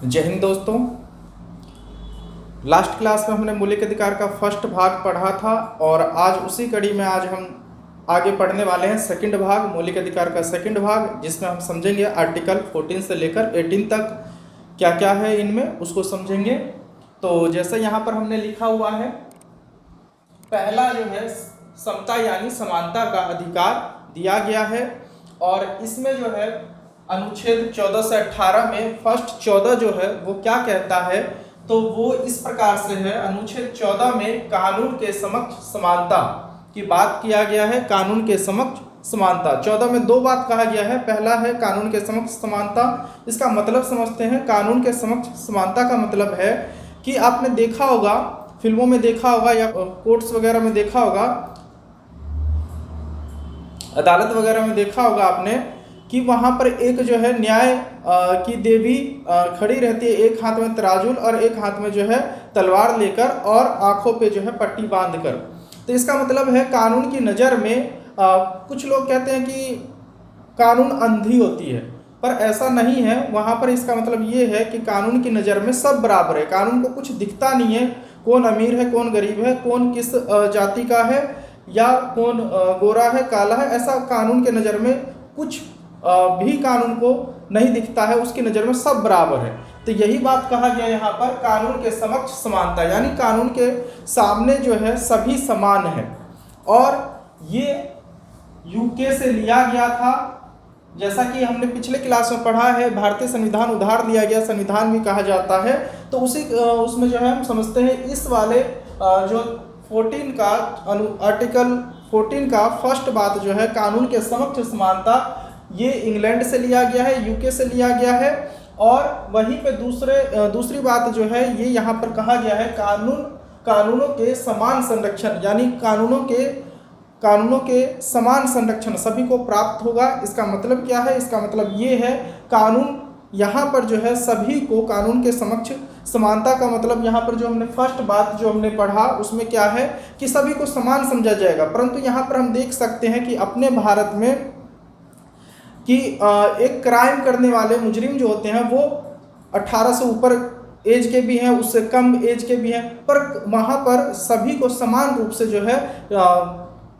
जय हिंद दोस्तों। Last class में हमने मौलिक अधिकार का फर्स्ट भाग पढ़ा था और आज उसी कड़ी में आज हम आगे पढ़ने वाले हैं सेकंड भाग, मौलिक अधिकार का सेकंड भाग, जिसमें हम समझेंगे आर्टिकल 14 से लेकर 18 तक क्या क्या है इनमें, उसको समझेंगे। तो जैसे यहाँ पर हमने लिखा हुआ है, पहला जो है समता यानी समानता का अधिकार दिया गया है और इसमें जो है अनुच्छेद 14 से 18 में फर्स्ट 14 जो है वो क्या कहता है, तो वो इस प्रकार से है। अनुच्छेद 14 में कानून के समक्ष समानता की बात किया गया है। कानून के समक्ष समानता 14 में दो बात कहा गया है। पहला है कानून के समक्ष समानता, इसका मतलब समझते हैं। कानून के समक्ष समानता का मतलब है कि आपने देखा होगा, फिल्मों में देखा होगा या कोर्ट्स वगैरह में देखा होगा, अदालत वगैरह में देखा होगा आपने कि वहाँ पर एक जो है न्याय की देवी खड़ी रहती है, एक हाथ में तराजूल और एक हाथ में जो है तलवार लेकर और आंखों पे जो है पट्टी बांध कर। तो इसका मतलब है कानून की नज़र में कुछ लोग कहते हैं कि कानून अंधी होती है, पर ऐसा नहीं है। वहाँ पर इसका मतलब ये है कि कानून की नज़र में सब बराबर है। कानून को कुछ दिखता नहीं है, कौन अमीर है, कौन गरीब है, कौन किस जाति का है या कौन गोरा है, काला है, ऐसा कानून के नज़र में कुछ भी कानून को नहीं दिखता है। उसकी नज़र में सब बराबर है। तो यही बात कहा गया यहाँ पर, कानून के समक्ष समानता, यानी कानून के सामने जो है सभी समान है। और ये यूके से लिया गया था, जैसा कि हमने पिछले क्लास में पढ़ा है। भारतीय संविधान उधार लिया गया संविधान भी कहा जाता है। तो उसमें जो है हम समझते हैं इस वाले जो 14 का आर्टिकल 14 का फर्स्ट बात जो है कानून के समक्ष समानता, ये इंग्लैंड से लिया गया है, यूके से लिया गया है। और वहीं पे दूसरी बात जो है ये यहाँ पर कहा गया है कानूनों के समान संरक्षण, यानी कानूनों के समान संरक्षण सभी को प्राप्त होगा। इसका मतलब क्या है? इसका मतलब ये है कानून यहाँ पर जो है सभी को, कानून के समक्ष समानता का मतलब यहाँ पर जो हमने फर्स्ट बात जो हमने पढ़ा उसमें क्या है कि सभी को समान समझा जाएगा। परंतु यहाँ पर हम देख सकते हैं कि अपने भारत में कि एक क्राइम करने वाले मुजरिम जो होते हैं वो 18 से ऊपर एज के भी हैं, उससे कम एज के भी हैं, पर वहाँ पर सभी को समान रूप से जो है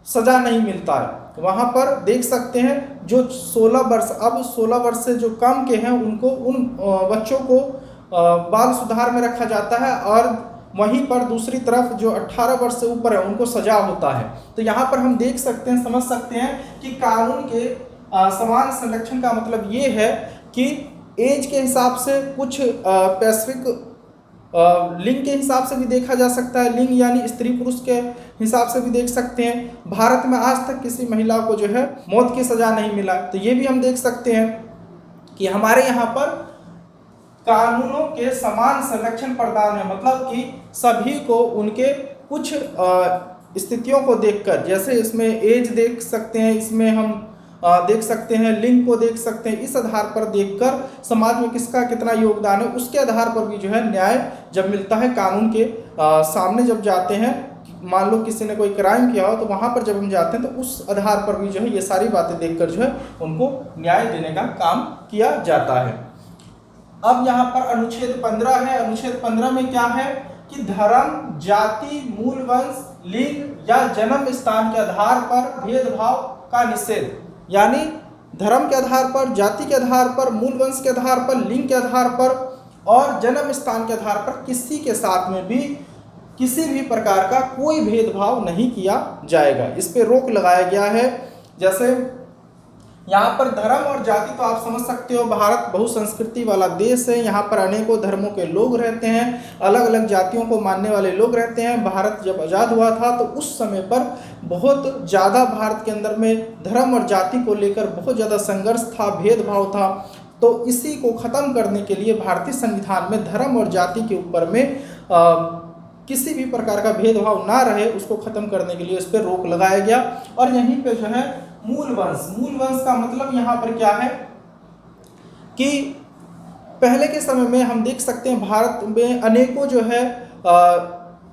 सज़ा नहीं मिलता है। वहाँ पर देख सकते हैं जो 16 वर्ष से जो कम के हैं उनको, उन बच्चों को बाल सुधार में रखा जाता है और वहीं पर दूसरी तरफ जो 18 वर्ष से ऊपर है उनको सजा होता है। तो यहाँ पर हम देख सकते हैं, समझ सकते हैं कि कानून के समान संरक्षण का मतलब ये है कि एज के हिसाब से कुछ पैसिफिक लिंग के हिसाब से भी देखा जा सकता है, लिंग यानी स्त्री पुरुष के हिसाब से भी देख सकते हैं। भारत में आज तक किसी महिला को जो है मौत की सज़ा नहीं मिला। तो ये भी हम देख सकते हैं कि हमारे यहाँ पर कानूनों के समान संरक्षण प्रदान है, मतलब कि सभी को उनके कुछ स्थितियों को देखकर, जैसे इसमें एज देख सकते हैं, इसमें हम देख सकते हैं लिंग को देख सकते हैं, इस आधार पर देखकर समाज में किसका कितना योगदान है उसके आधार पर भी जो है न्याय जब मिलता है। कानून के सामने जब जाते हैं, मान लो किसी ने कोई क्राइम किया हो तो वहाँ पर जब हम जाते हैं तो उस आधार पर भी जो है ये सारी बातें देखकर जो है उनको न्याय देने का काम किया जाता है। अब यहाँ पर अनुच्छेद 15 है। अनुच्छेद 15 में क्या है कि धर्म, जाति, मूल वंश, लिंग या जन्म स्थान के आधार पर भेदभाव का निषेध, यानी धर्म के आधार पर, जाति के आधार पर, मूल वंश के आधार पर, लिंग के आधार पर और जन्म स्थान के आधार पर किसी के साथ में भी किसी भी प्रकार का कोई भेदभाव नहीं किया जाएगा। इस पे रोक लगाया गया है। जैसे यहाँ पर धर्म और जाति तो आप समझ सकते हो, भारत बहुसंस्कृति वाला देश है। यहाँ पर अनेकों धर्मों के लोग रहते हैं, अलग अलग जातियों को मानने वाले लोग रहते हैं। भारत जब आज़ाद हुआ था तो उस समय पर बहुत ज़्यादा भारत के अंदर में धर्म और जाति को लेकर बहुत ज़्यादा संघर्ष था, भेदभाव था। तो इसी को ख़त्म करने के लिए भारतीय संविधान में धर्म और जाति के ऊपर में किसी भी प्रकार का भेदभाव ना रहे, उसको ख़त्म करने के लिए उस पर रोक लगाया गया। और यहीं पे जो है मूल वंश का मतलब यहाँ पर क्या है कि पहले के समय में हम देख सकते हैं भारत में अनेकों जो है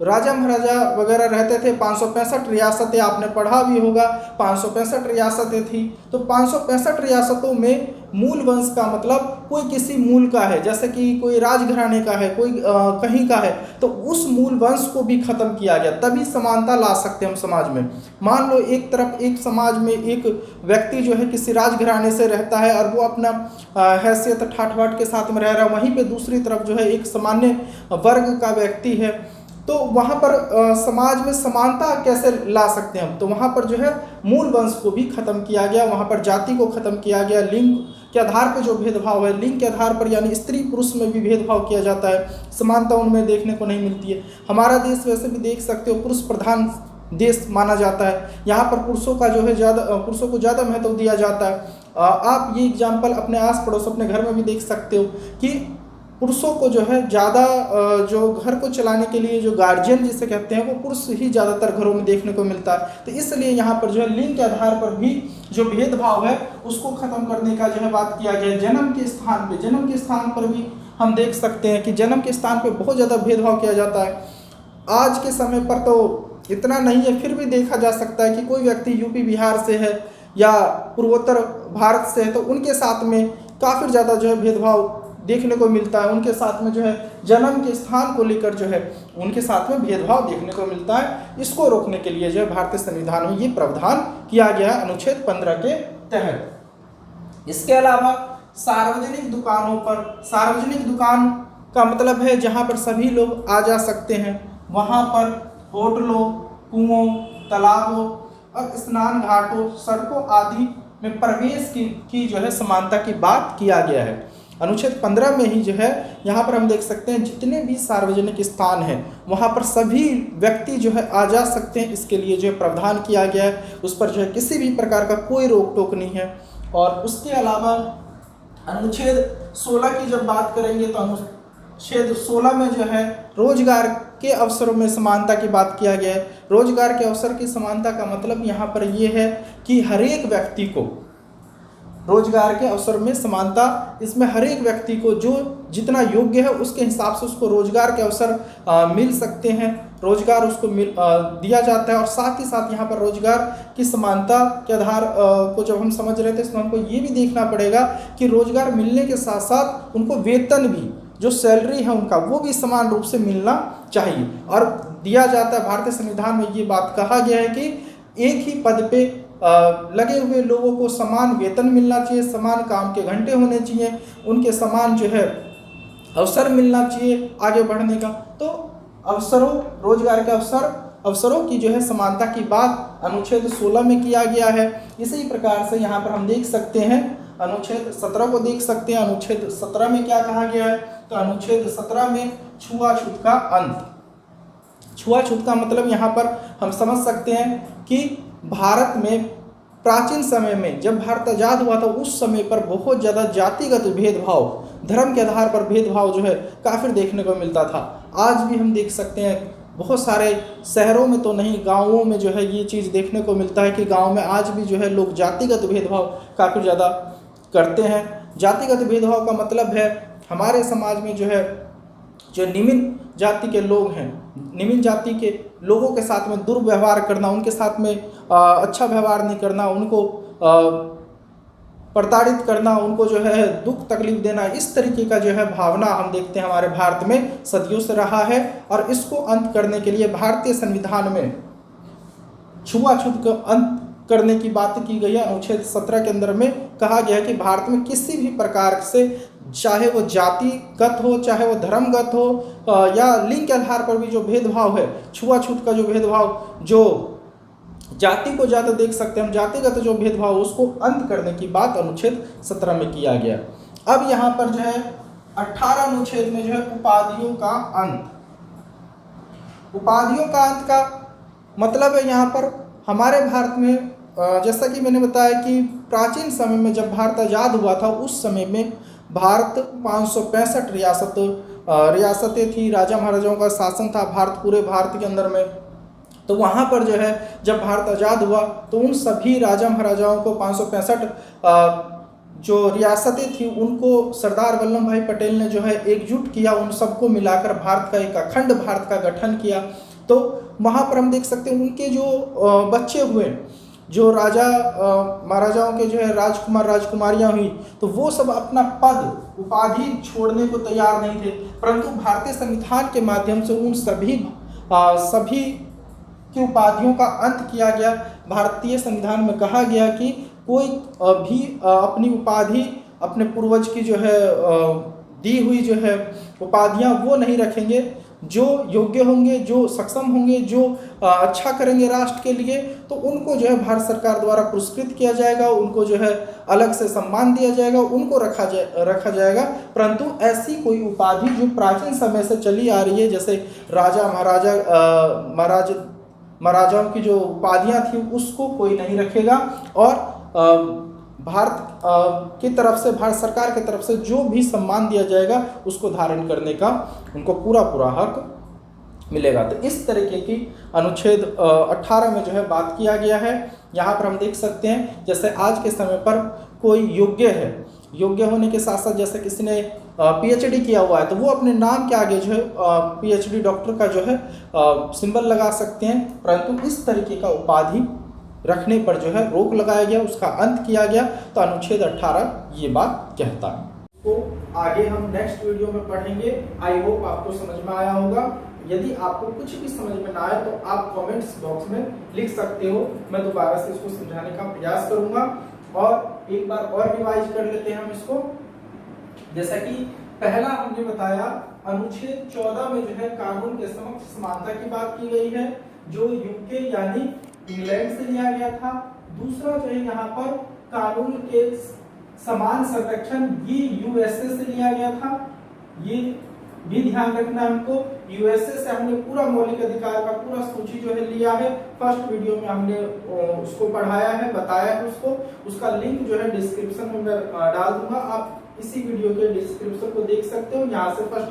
राजा महाराजा वगैरह रहते थे। 565 रियासतें आपने पढ़ा भी होगा, 565 रियासतें थी। तो 565 रियासतों में मूल वंश का मतलब कोई किसी मूल का है, जैसे कि कोई राजघराने का है, कोई कहीं का है, तो उस मूल वंश को भी खत्म किया गया, तभी समानता ला सकते हैं हम समाज में। मान लो एक तरफ एक समाज में एक व्यक्ति जो है किसी राजघराने से रहता है और वो अपना हैसियत ठाठ बाट के साथ में रह रहा है, वहीं पे दूसरी तरफ जो है एक सामान्य वर्ग का व्यक्ति है, तो वहाँ पर समाज में समानता कैसे ला सकते हैं हम? तो वहाँ पर जो है मूल वंश को भी खत्म किया गया, वहाँ पर जाति को खत्म किया गया, लिंग के आधार पर जो भेदभाव है, लिंग के आधार पर यानी स्त्री पुरुष में भी भेदभाव किया जाता है, समानता उनमें देखने को नहीं मिलती है। हमारा देश वैसे भी देख सकते हो पुरुष प्रधान देश माना जाता है, यहाँ पर पुरुषों का जो है पुरुषों को ज़्यादा महत्व दिया जाता है। आप ये एग्जाम्पल अपने आस पड़ोस अपने घर में भी देख सकते हो कि पुरुषों को जो है ज़्यादा जो घर को चलाने के लिए जो गार्जियन जिसे कहते हैं वो पुरुष ही ज़्यादातर घरों में देखने को मिलता है। तो इसलिए यहाँ पर जो है लिंग के आधार पर भी जो भेदभाव है उसको खत्म करने का जो है बात किया गया। जन्म के स्थान पर भी हम देख सकते हैं कि जन्म के स्थान पर बहुत ज़्यादा भेदभाव किया जाता है। आज के समय पर तो इतना नहीं है, फिर भी देखा जा सकता है कि कोई व्यक्ति यूपी बिहार से है या पूर्वोत्तर भारत से है, तो उनके साथ में काफ़ी ज़्यादा जो है भेदभाव देखने को मिलता है। उनके साथ में जो है जन्म के स्थान को लेकर जो है उनके साथ में भेदभाव देखने को मिलता है। इसको रोकने के लिए जो है भारतीय संविधान में ये प्रावधान किया गया है अनुच्छेद 15 के तहत। इसके अलावा सार्वजनिक दुकानों पर, सार्वजनिक दुकान का मतलब है जहाँ पर सभी लोग आ जा सकते हैं, वहाँ पर होटलों, कुओं, तालाबों और स्नान घाटों, सड़कों आदि में प्रवेश की जो है समानता की बात किया गया है। अनुच्छेद 15 में ही जो है यहाँ पर हम देख सकते हैं जितने भी सार्वजनिक स्थान हैं वहाँ पर सभी व्यक्ति जो है आ जा सकते हैं, इसके लिए जो है प्रावधान किया गया है, उस पर जो है किसी भी प्रकार का कोई रोक टोक नहीं है। और उसके अलावा अनुच्छेद 16 की जब बात करेंगे तो अनुच्छेद 16 में जो है रोजगार के अवसरों में समानता की बात किया गया है। रोजगार के अवसर की समानता का मतलब यहाँ पर ये है कि हर एक व्यक्ति को रोजगार के अवसर में समानता, इसमें हर एक व्यक्ति को जो जितना योग्य है उसके हिसाब से उसको रोजगार के अवसर मिल सकते हैं, रोजगार उसको दिया जाता है। और साथ ही साथ यहाँ पर रोजगार की समानता के आधार को जब हम समझ रहे थे तो हमको ये भी देखना पड़ेगा कि रोजगार मिलने के साथ साथ उनको वेतन भी, जो सैलरी है उनका, वो भी समान रूप से मिलना चाहिए और दिया जाता है। भारतीय संविधान में ये बात कहा गया है कि एक ही पद पे लगे हुए लोगों को समान वेतन मिलना चाहिए, समान काम के घंटे होने चाहिए, उनके समान जो है अवसर मिलना चाहिए आगे बढ़ने का। तो अवसरों, रोजगार के अवसरों की जो है समानता की बात अनुच्छेद 16 में किया गया है। इसी प्रकार से यहाँ पर हम देख सकते हैं अनुच्छेद 17 को देख सकते हैं। अनुच्छेद 17 में क्या कहा गया है? तो अनुच्छेद 17 में छुआछूत का अंत। छुआछूत का मतलब यहाँ पर हम समझ सकते हैं कि भारत में प्राचीन समय में जब भारत आज़ाद हुआ था उस समय पर बहुत ज़्यादा जातिगत भेदभाव, धर्म के आधार पर भेदभाव जो है काफ़ी देखने को मिलता था। आज भी हम देख सकते हैं बहुत सारे शहरों में तो नहीं, गाँवों में जो है ये चीज़ देखने को मिलता है कि गाँव में आज भी जो है लोग जातिगत भेदभाव काफ़ी ज़्यादा करते हैं। जातिगत भेदभाव का मतलब है हमारे समाज में जो है जो निम्न जाति के लोग हैं, निम्न जाति के लोगों के साथ में दुर्व्यवहार करना, उनके साथ में अच्छा व्यवहार नहीं करना, उनको प्रताड़ित करना, उनको जो है दुख तकलीफ देना, इस तरीके का जो है भावना हम देखते हैं हमारे भारत में सदियों से रहा है। और इसको अंत करने के लिए भारतीय संविधान में छुआछूत को अंत करने की बात की गई है। अनुच्छेद 17 के अंदर में कहा गया है कि भारत में किसी भी प्रकार से, चाहे वो जातिगत हो, चाहे वो धर्मगत हो या लिंग के आधार पर भी जो भेदभाव है, छुआछूत का जो भेदभाव, जो जाति को ज़्यादा देख सकते हैं हम, जातिगत जो भेदभाव उसको अंत करने की बात अनुच्छेद 17 में किया गया। अब यहाँ पर जो है 18 अनुच्छेद में जो है उपाधियों का अंत। उपाधियों का अंत का मतलब है यहाँ पर हमारे भारत में जैसा कि मैंने बताया कि प्राचीन समय में जब भारत आज़ाद हुआ था उस समय में भारत 565 रियासतें थी, राजा महाराजाओं का शासन था भारत, पूरे भारत के अंदर में। तो वहाँ पर जो है जब भारत आज़ाद हुआ तो उन सभी राजा महाराजाओं को 565 जो रियासतें थी उनको सरदार वल्लभ भाई पटेल ने जो है एकजुट किया, उन सबको मिलाकर भारत का एक अखंड भारत का गठन किया। तो वहाँ पर हम देख सकते हैं उनके जो बच्चे हुए, जो राजा महाराजाओं के जो है राजकुमार राजकुमारियां हुई, तो वो सब अपना पद उपाधि छोड़ने को तैयार नहीं थे, परंतु भारतीय संविधान के माध्यम से उन सभी की उपाधियों का अंत किया गया। भारतीय संविधान में कहा गया कि कोई भी अपनी उपाधि अपने पूर्वज की जो है दी हुई जो है उपाधियां वो नहीं रखेंगे। जो योग्य होंगे, जो सक्षम होंगे, जो अच्छा करेंगे राष्ट्र के लिए, तो उनको जो है भारत सरकार द्वारा पुरस्कृत किया जाएगा, उनको जो है अलग से सम्मान दिया जाएगा, उनको रखा जाएगा। परंतु ऐसी कोई उपाधि जो प्राचीन समय से चली आ रही है, जैसे राजा महाराजाओं की जो उपाधियां थी उसको कोई नहीं रखेगा, और भारत की तरफ से, भारत सरकार की तरफ से जो भी सम्मान दिया जाएगा उसको धारण करने का उनको पूरा हक मिलेगा। तो इस तरीके की अनुच्छेद 18 में जो है बात किया गया है। यहाँ पर हम देख सकते हैं जैसे आज के समय पर कोई योग्य है, योग्य होने के साथ साथ जैसे किसी ने पीएचडी किया हुआ है तो वो अपने नाम के आगे जो है पीएचडी डॉक्टर का जो है सिंबल लगा सकते हैं, परंतु इस तरीके का उपाधि रखने पर जो है रोक लगाया गया, उसका अंत किया गया। तो अनुच्छेद 18 ये बात कहता है। तो आगे हम नेक्स्ट वीडियो में पढ़ेंगे। आई होप आपको समझ में आया होगा। यदि आपको कुछ भी समझ में ना आए तो आप कमेंट्स बॉक्स में लिख सकते हो, मैं दोबारा से इसको समझाने का प्रयास करूंगा। और एक बार और रिवाइज कर लेते हैं हम इसको। जैसा कि पहला हमने बताया, अनुच्छेद 14 में जो है कानून के समक्ष समानता की बात की गई है, जो यूके यानी इंग्लैंड से लिया गया था। दूसरा जो है यहाँ पर कानून के समान संरक्षण, ये यूएसए से लिया गया था। ये भी ध्यान रखना हमको, यूएसए से हमने पूरा मौलिक अधिकार का पूरा सूची जो है लिया है। फर्स्ट वीडियो में हमने उसको पढ़ाया है, बताया है उसको। उसका लिंक जो है डिस्क्रिप्शन में मैं डाल दूंगा, आप इसी वीडियो के डिस्क्रिप्शन को देख सकते हो। यहाँ से फर्स्ट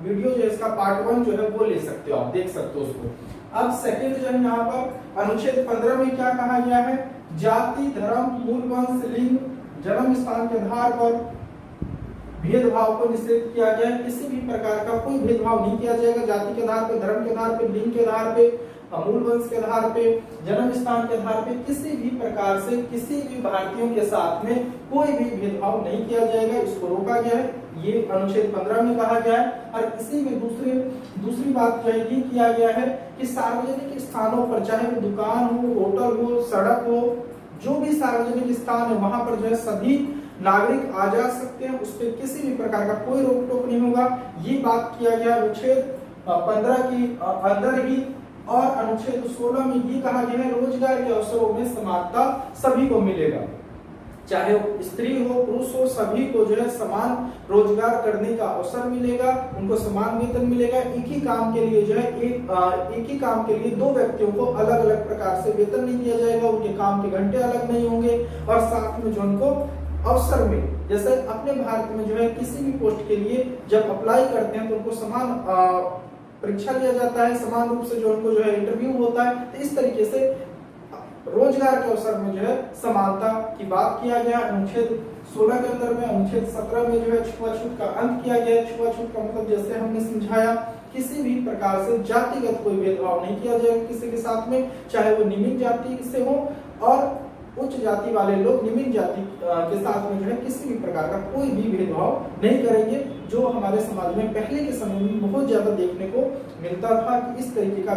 वीडियो जो है इसका पार्ट 1 जो है वो ले सकते हो, आप देख सकते हो उसको। अब सेकंड जो है यहाँ पर अनुच्छेद 15 में क्या कहा गया है, जाति, धर्म, मूल वंश, लिंग, जन्म स्थान के आधार पर भेदभाव को निषेध किया गया है। किसी भी प्रकार का कोई भेदभाव नहीं किया जाएगा, जाति के आधार पर, धर्म के आधार पर, लिंग के आधार पे, मूल वंश के आधार पे, जन्म स्थान के आधार पे, किसी भी प्रकार से किसी भी भारतीयों के साथ में कोई भी भेदभाव नहीं किया जाएगा, इसको रोका गया है। ये अनुच्छेद 15 में कहा गया है। और इसी में दूसरी बात जो है ये किया गया है कि सार्वजनिक स्थानों पर, चाहे वो दुकान हो, होटल हो, सड़क हो, जो भी सार्वजनिक स्थान है वहां पर जो है सभी नागरिक आ जा सकते हैं, उस पर किसी भी प्रकार का कोई रोक टोक नहीं होगा। ये बात किया गया अनुच्छेद 15 की अंदर ही। और अनुच्छेद 16 में ये कहा गया है रोजगार के अवसरों में समानता सभी को मिलेगा, चाहे स्त्री हो पुरुष हो, सभी को जो है समान रोजगार करने का अवसर मिलेगा, उनको समान वेतन मिलेगा। एक ही काम के लिए जो है एक ही काम के लिए दो व्यक्तियों को अलग अलग प्रकार से वेतन नहीं दिया जाएगा, उनके काम के घंटे अलग नहीं होंगे। और साथ में जो उनको अवसर में, जैसे अपने भारत में जो है किसी भी पोस्ट के लिए जब अप्लाई करते हैं तो उनको समान परीक्षा लिया जाता है, समान रूप से जो उनको जो है इंटरव्यू होता है। तो इस तरीके से रोजगार के अवसर में जो है समानता की बात किया गया अनुच्छेद 16 के अंदर में। अनुच्छेद 17 में जो है छुआछूत का अंत किया गया। छुआछूत का मतलब जैसे हमने समझाया, किसी भी प्रकार से जातिगत कोई भेदभाव नहीं किया जाएगा किसी के साथ में, चाहे वो निम्न जाति से हो और उच्च जाति वाले लोग निम्न जाति के साथ में जो है किसी भी प्रकार का कोई भी भेदभाव नहीं करेंगे, जो हमारे समाज में पहले के समय में बहुत ज्यादा देखने को मिलता था कि इस तरीके का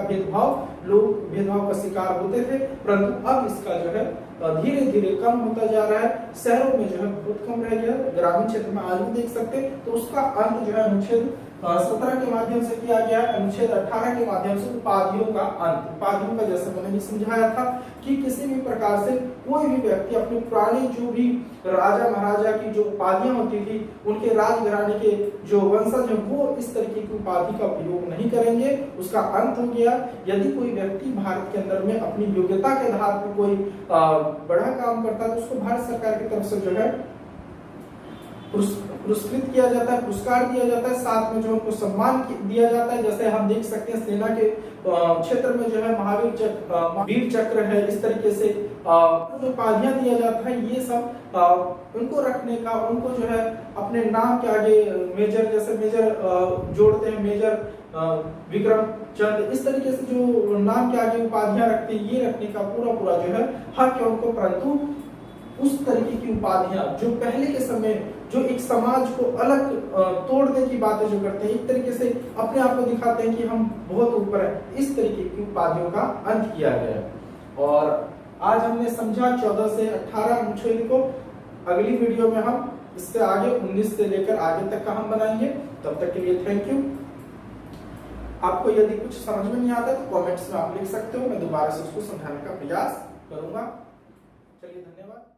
लोग भेदभाव का शिकार होते थे। परंतु अब इसका जो है धीरे धीरे कम होता जा रहा है। शहरों में जो है बहुत कम रह गया, ग्रामीण क्षेत्र में आज भी देख सकते हैं। तो उसका अंत जो है अनुच्छेद 17 के माध्यम से किया गया है। अनुच्छेद 18 के माध्यम से उपाधियों का अंत, उपाधियों का जैसे मैंने भी समझाया था कि किसी भी प्रकार से कोई भी व्यक्ति अपनी पुरानी जो भी राजा महाराजा की जो उपाधियां होती थी, उनके राजघराने के जो वंशज हैं वो इस तरीके की उपाधि का प्रयोग नहीं करेंगे, उसका अंत हो गया। यदि कोई व्यक्ति भारत के अंदर में अपनी योग्यता के आधार पर कोई बड़ा काम करता है तो उसको भारत सरकार की तरफ से जो है पुरस्कृत किया जाता है, पुरस्कार दिया जाता है, साथ में जो उनको सम्मान दिया जाता है। जैसे हम देख सकते हैं सेना के क्षेत्र में जो है महावीर चक्र है, इस तरीके से जो उपाधियां दिया जाता है ये सब उनको रखने का, उनको जो है अपने नाम के आगे मेजर, जैसे मेजर जोड़ते हैं, मेजर विक्रम चंद, इस तरीके से जो नाम के आगे उपाधियां रखते हैं, ये रखने का पूरा जो है हक है उनको। परंतु उस तरीके की उपाधियां जो पहले के समय जो एक समाज को अलग तोड़ने की बातें जो करते हैं, एक तरीके से अपने आप को दिखाते हैं कि हम बहुत ऊपर है, इस तरीके की उपाधियों का अंत किया गया है। और आज हमने समझा 14 से 18 अनुच्छेद को। अगली वीडियो में हम इससे आगे 19 से लेकर आगे तक का हम बनाएंगे। तब तक के लिए थैंक यू। आपको यदि कुछ समझ में नहीं आता तो कमेंट्स में आप लिख सकते हो, मैं दोबारा से उसको समझाने का प्रयास करूंगा। चलिए, धन्यवाद।